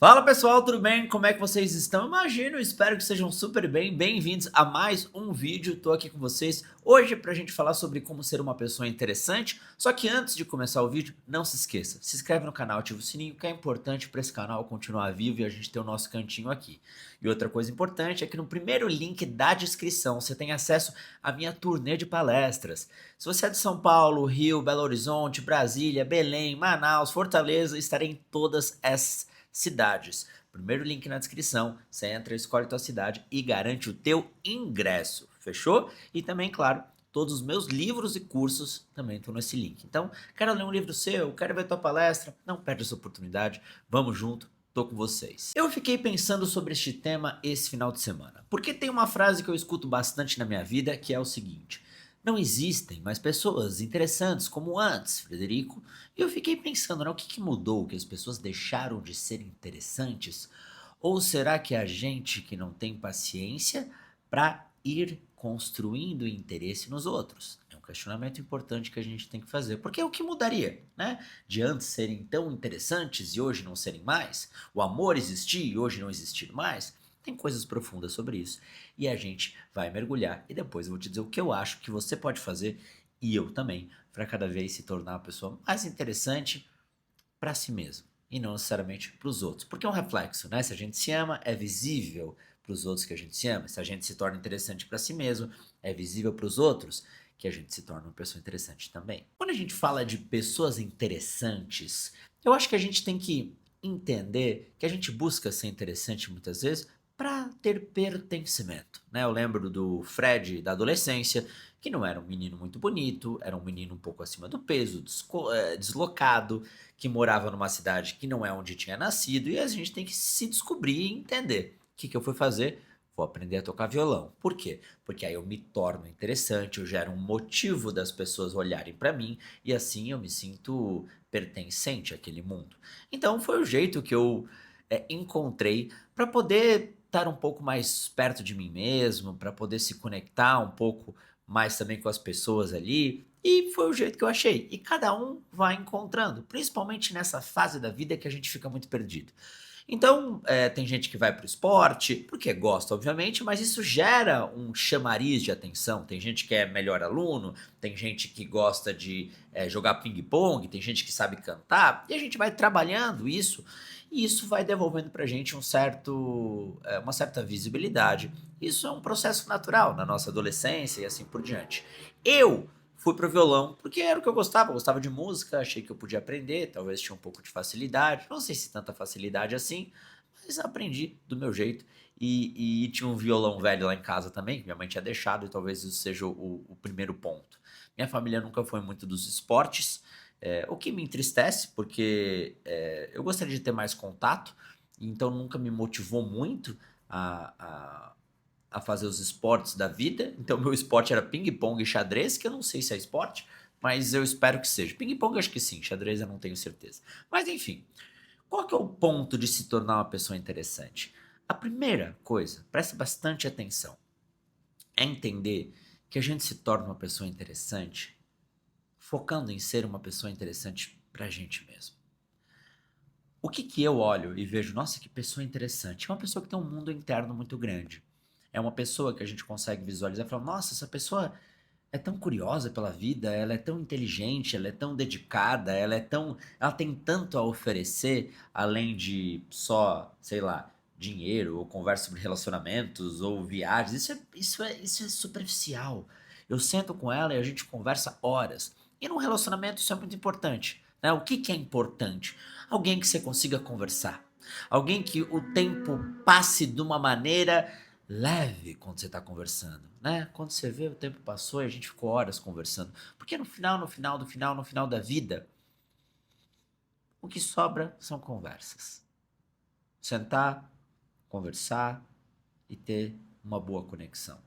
Fala pessoal, tudo bem? Como é que vocês estão? Imagino, espero que sejam super bem. Bem-vindos a mais um vídeo. Tô aqui com vocês hoje pra gente falar sobre como ser uma pessoa interessante. Só que antes de começar o vídeo, não se esqueça, se inscreve no canal, ativa o sininho, que é importante para esse canal continuar vivo e a gente ter o nosso cantinho aqui. E outra coisa importante é que no primeiro link da descrição você tem acesso à minha turnê de palestras. Se você é de São Paulo, Rio, Belo Horizonte, Brasília, Belém, Manaus, Fortaleza, estarei em todas essas cidades. Primeiro link na descrição, você entra, escolhe tua cidade e garante o teu ingresso, fechou? E também, claro, todos os meus livros e cursos também estão nesse link. Então, quero ler um livro seu, quero ver tua palestra, não perde essa oportunidade, vamos junto, tô com vocês. Eu fiquei pensando sobre este tema esse final de semana, porque tem uma frase que eu escuto bastante na minha vida, que é o seguinte: não existem mais pessoas interessantes como antes, Frederico. E eu fiquei pensando, né, o que que mudou, que as pessoas deixaram de ser interessantes? Ou será que é a gente que não tem paciência para ir construindo interesse nos outros? É um questionamento importante que a gente tem que fazer. Porque é o que mudaria, né? De antes serem tão interessantes e hoje não serem mais? O amor existir e hoje não existir mais? Tem coisas profundas sobre isso e a gente vai mergulhar e depois eu vou te dizer o que eu acho que você pode fazer e eu também para cada vez se tornar uma pessoa mais interessante para si mesmo e não necessariamente para os outros, porque é um reflexo, né? Se a gente se ama, é visível para os outros que a gente se ama. Se a gente se torna interessante para si mesmo, é visível para os outros que a gente se torna uma pessoa interessante também. Quando a gente fala de pessoas interessantes, eu acho que a gente tem que entender que a gente busca ser interessante muitas vezes para ter pertencimento, né? Eu lembro do Fred da adolescência, que não era um menino muito bonito, era um menino um pouco acima do peso, deslocado, que morava numa cidade que não é onde tinha nascido, e a gente tem que se descobrir e entender. O que que eu fui fazer? Vou aprender a tocar violão. Por quê? Porque aí eu me torno interessante, eu gero um motivo das pessoas olharem para mim e assim eu me sinto pertencente àquele mundo. Então foi o jeito que eu encontrei para poder estar um pouco mais perto de mim mesmo, para poder se conectar um pouco mais também com as pessoas ali. E foi o jeito que eu achei. E cada um vai encontrando, principalmente nessa fase da vida que a gente fica muito perdido. Então, tem gente que vai para o esporte, porque gosta, obviamente, mas isso gera um chamariz de atenção. Tem gente que é melhor aluno, tem gente que gosta de jogar ping-pong, tem gente que sabe cantar, e a gente vai trabalhando isso, e isso vai devolvendo para a gente uma certa visibilidade. Isso é um processo natural na nossa adolescência e assim por diante. Eu fui pro violão, porque era o que eu gostava de música, achei que eu podia aprender, talvez tinha um pouco de facilidade, não sei se tanta facilidade assim, mas aprendi do meu jeito. E tinha um violão velho lá em casa também, que minha mãe tinha deixado, e talvez isso seja o primeiro ponto. Minha família nunca foi muito dos esportes, o que me entristece, porque eu gostaria de ter mais contato, então nunca me motivou muito a, a, a fazer os esportes da vida. Então, meu esporte era ping-pong e xadrez, que eu não sei se é esporte, mas eu espero que seja. Ping-pong acho que sim, xadrez eu não tenho certeza. Mas enfim, qual que é o ponto de se tornar uma pessoa interessante? A primeira coisa, preste bastante atenção, é entender que a gente se torna uma pessoa interessante focando em ser uma pessoa interessante pra gente mesmo. O que que eu olho e vejo, nossa, que pessoa interessante? É uma pessoa que tem um mundo interno muito grande. É uma pessoa que a gente consegue visualizar e falar, nossa, essa pessoa é tão curiosa pela vida, ela é tão inteligente, ela é tão dedicada, ela tem tanto a oferecer, além de só, sei lá, dinheiro, ou conversa sobre relacionamentos, ou viagens. Isso é superficial. Eu sento com ela e a gente conversa horas. E num relacionamento isso é muito importante, né? O que que é importante? Alguém que você consiga conversar. Alguém que o tempo passe de uma maneira leve quando você está conversando, né? Quando você vê o tempo passou e a gente ficou horas conversando. Porque no final da vida, o que sobra são conversas. Sentar, conversar e ter uma boa conexão.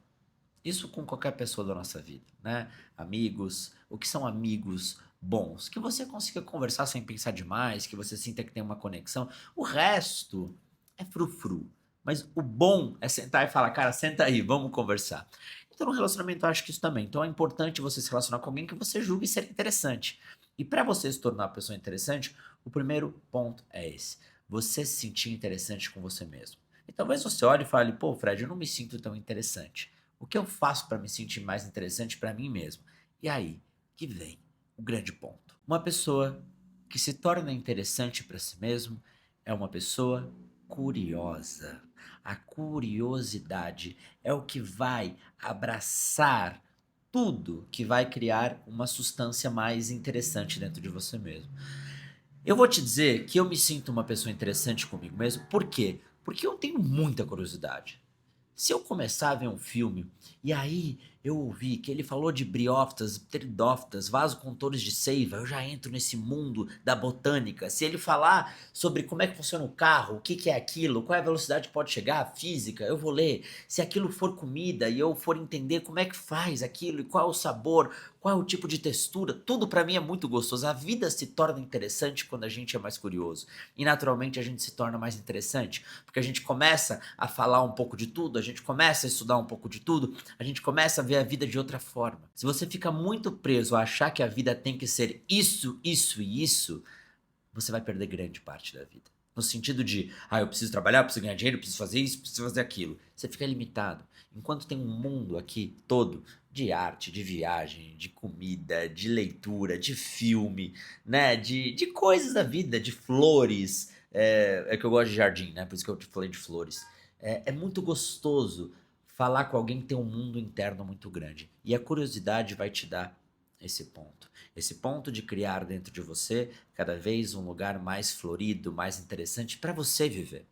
Isso com qualquer pessoa da nossa vida, né? Amigos, o que são amigos bons? Que você consiga conversar sem pensar demais, que você sinta que tem uma conexão. O resto é frufru. Mas o bom é sentar e falar, cara, senta aí, vamos conversar. Então, no relacionamento, eu acho que isso também. Então, é importante você se relacionar com alguém que você julgue ser interessante. E para você se tornar uma pessoa interessante, o primeiro ponto é esse. você se sentir interessante com você mesmo. E talvez você olhe e fale: "Pô, Fred, eu não me sinto tão interessante. O que eu faço para me sentir mais interessante para mim mesmo?". E aí que vem o grande ponto. Uma pessoa que se torna interessante para si mesmo é uma pessoa curiosa. A curiosidade é o que vai abraçar tudo que vai criar uma substância mais interessante dentro de você mesmo. Eu vou te dizer que eu me sinto uma pessoa interessante comigo mesmo, por quê? Porque eu tenho muita curiosidade. Se eu começar a ver um filme, e aí eu ouvi que ele falou de briófitas, pteridófitas, vasocontores de seiva, eu já entro nesse mundo da botânica. Se ele falar sobre como é que funciona o carro, o que que é aquilo, qual é a velocidade que pode chegar, a física, eu vou ler. Se aquilo for comida e eu for entender como é que faz aquilo e qual é o sabor, qual é o tipo de textura, tudo pra mim é muito gostoso. A vida se torna interessante quando a gente é mais curioso. E naturalmente a gente se torna mais interessante, porque a gente começa a falar um pouco de tudo, a gente começa a estudar um pouco de tudo, a gente começa a ver a vida de outra forma. Se você fica muito preso a achar que a vida tem que ser isso, isso e isso, você vai perder grande parte da vida. No sentido de, eu preciso trabalhar, eu preciso ganhar dinheiro, eu preciso fazer isso, eu preciso fazer aquilo. Você fica limitado. Enquanto tem um mundo aqui todo de arte, de viagem, de comida, de leitura, de filme, né? De coisas da vida, de flores. É que eu gosto de jardim, né? Por isso que eu te falei de flores. É muito gostoso falar com alguém que tem um mundo interno muito grande. E a curiosidade vai te dar esse ponto. Esse ponto de criar dentro de você cada vez um lugar mais florido, mais interessante para você viver,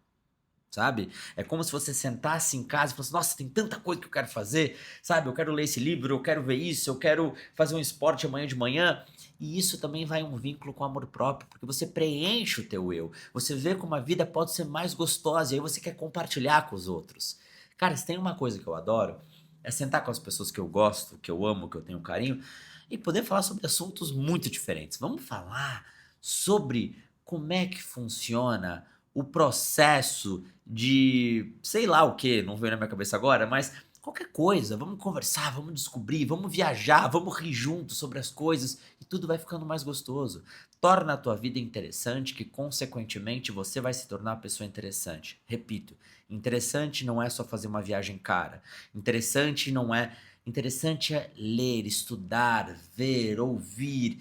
sabe? É como se você sentasse em casa e falasse: "Nossa, tem tanta coisa que eu quero fazer, sabe? Eu quero ler esse livro, eu quero ver isso, eu quero fazer um esporte amanhã de manhã". E isso também vai um vínculo com o amor próprio, porque você preenche o teu eu. Você vê como a vida pode ser mais gostosa e aí você quer compartilhar com os outros. Cara, se tem uma coisa que eu adoro, é sentar com as pessoas que eu gosto, que eu amo, que eu tenho carinho e poder falar sobre assuntos muito diferentes. Vamos falar sobre como é que funciona o processo de sei lá o que, não veio na minha cabeça agora, mas qualquer coisa. Vamos conversar, vamos descobrir, vamos viajar, vamos rir juntos sobre as coisas e tudo vai ficando mais gostoso. Torna a tua vida interessante, que consequentemente você vai se tornar uma pessoa interessante. Repito, interessante não é só fazer uma viagem cara. Interessante não é Interessante é ler, estudar, ver, ouvir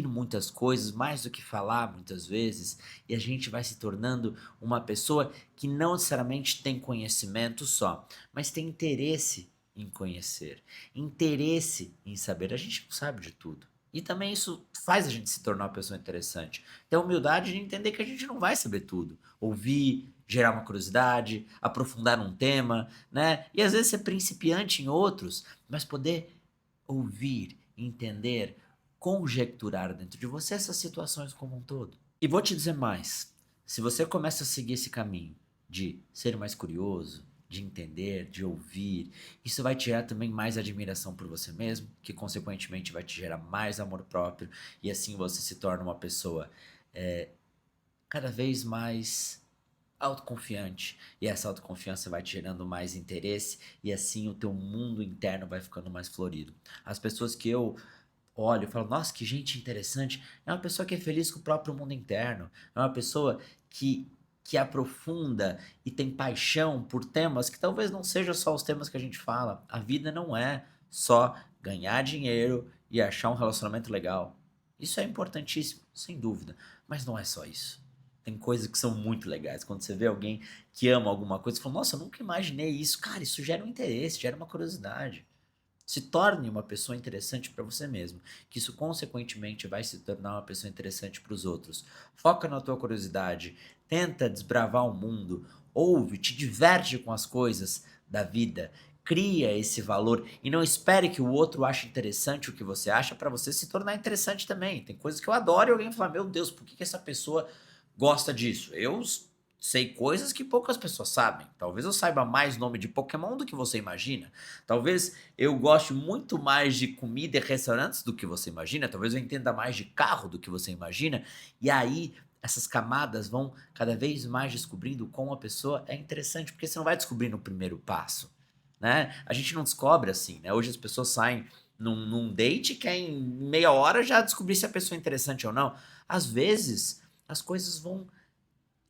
muitas coisas, mais do que falar muitas vezes, e a gente vai se tornando uma pessoa que não necessariamente tem conhecimento só, mas tem interesse em conhecer, interesse em saber. A gente não sabe de tudo. E também isso faz a gente se tornar uma pessoa interessante. Ter a humildade de entender que a gente não vai saber tudo. Ouvir, gerar uma curiosidade, aprofundar num tema, né? E às vezes ser principiante em outros, mas poder ouvir, entender, conjecturar dentro de você essas situações como um todo. E vou te dizer mais: se você começa a seguir esse caminho de ser mais curioso, de entender, de ouvir, isso vai te gerar também mais admiração por você mesmo, que consequentemente vai te gerar mais amor próprio, e assim você se torna uma pessoa eh, cada vez mais autoconfiante. E essa autoconfiança vai te gerando mais interesse, e assim o teu mundo interno vai ficando mais florido. As pessoas que eu olho e falo: "Nossa, que gente interessante", é uma pessoa que é feliz com o próprio mundo interno, é uma pessoa que aprofunda e tem paixão por temas que talvez não sejam só os temas que a gente fala. A vida não é só ganhar dinheiro e achar um relacionamento legal. Isso é importantíssimo, sem dúvida, mas não é só isso. Tem coisas que são muito legais. Quando você vê alguém que ama alguma coisa, você fala: "Nossa, eu nunca imaginei isso". Cara, isso gera um interesse, gera uma curiosidade. Se torne uma pessoa interessante para você mesmo, que isso consequentemente vai se tornar uma pessoa interessante para os outros. Foca na tua curiosidade, tenta desbravar o mundo, ouve, te diverte com as coisas da vida, cria esse valor e não espere que o outro ache interessante o que você acha para você se tornar interessante também. Tem coisas que eu adoro e alguém fala: "Meu Deus, por que que essa pessoa gosta disso?". Sei coisas que poucas pessoas sabem. Talvez eu saiba mais nome de Pokémon do que você imagina. Talvez eu goste muito mais de comida e restaurantes do que você imagina. Talvez eu entenda mais de carro do que você imagina. E aí, essas camadas vão cada vez mais descobrindo como a pessoa é interessante, porque você não vai descobrir no primeiro passo, né? A gente não descobre assim, né? Hoje as pessoas saem num date e quer em meia hora já descobrir se a pessoa é interessante ou não. Às vezes, as coisas vão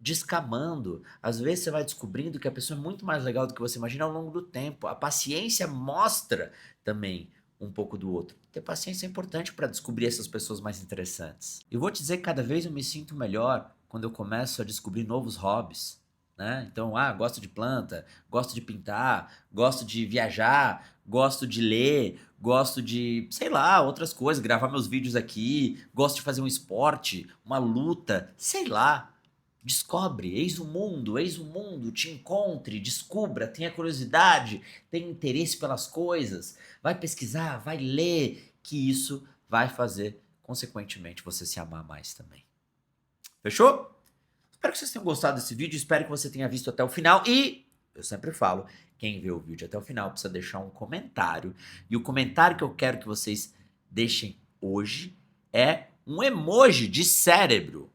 descamando. Às vezes você vai descobrindo que a pessoa é muito mais legal do que você imagina ao longo do tempo. A paciência mostra também um pouco do outro. Ter paciência é importante para descobrir essas pessoas mais interessantes. E vou te dizer que cada vez eu me sinto melhor quando eu começo a descobrir novos hobbies, né? Então, gosto de planta, gosto de pintar, gosto de viajar, gosto de ler, gosto de, sei lá, outras coisas, gravar meus vídeos aqui, gosto de fazer um esporte, uma luta, sei lá. Descobre, eis o mundo, te encontre, descubra, tenha curiosidade, tenha interesse pelas coisas, vai pesquisar, vai ler, que isso vai fazer, consequentemente, você se amar mais também. Fechou? Espero que vocês tenham gostado desse vídeo, espero que você tenha visto até o final e, eu sempre falo, quem vê o vídeo até o final precisa deixar um comentário. E o comentário que eu quero que vocês deixem hoje é um emoji de cérebro.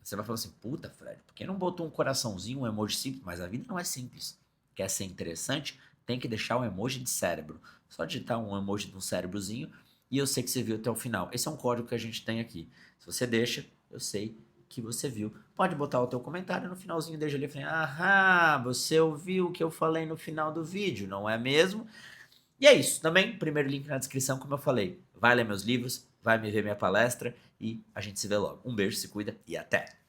Você vai falar assim, puta, Fred, por que não botou um coraçãozinho, um emoji simples? Mas a vida não é simples. Quer ser interessante, tem que deixar um emoji de cérebro. Só digitar um emoji de um cérebrozinho e eu sei que você viu até o final. Esse é um código que a gente tem aqui. Se você deixa, eu sei que você viu. Pode botar o teu comentário no finalzinho, deixa ali, falei, aham, você ouviu o que eu falei no final do vídeo, não é mesmo? E é isso, também, primeiro link na descrição, como eu falei, vai ler meus livros, vai me ver minha palestra e a gente se vê logo. Um beijo, se cuida e até!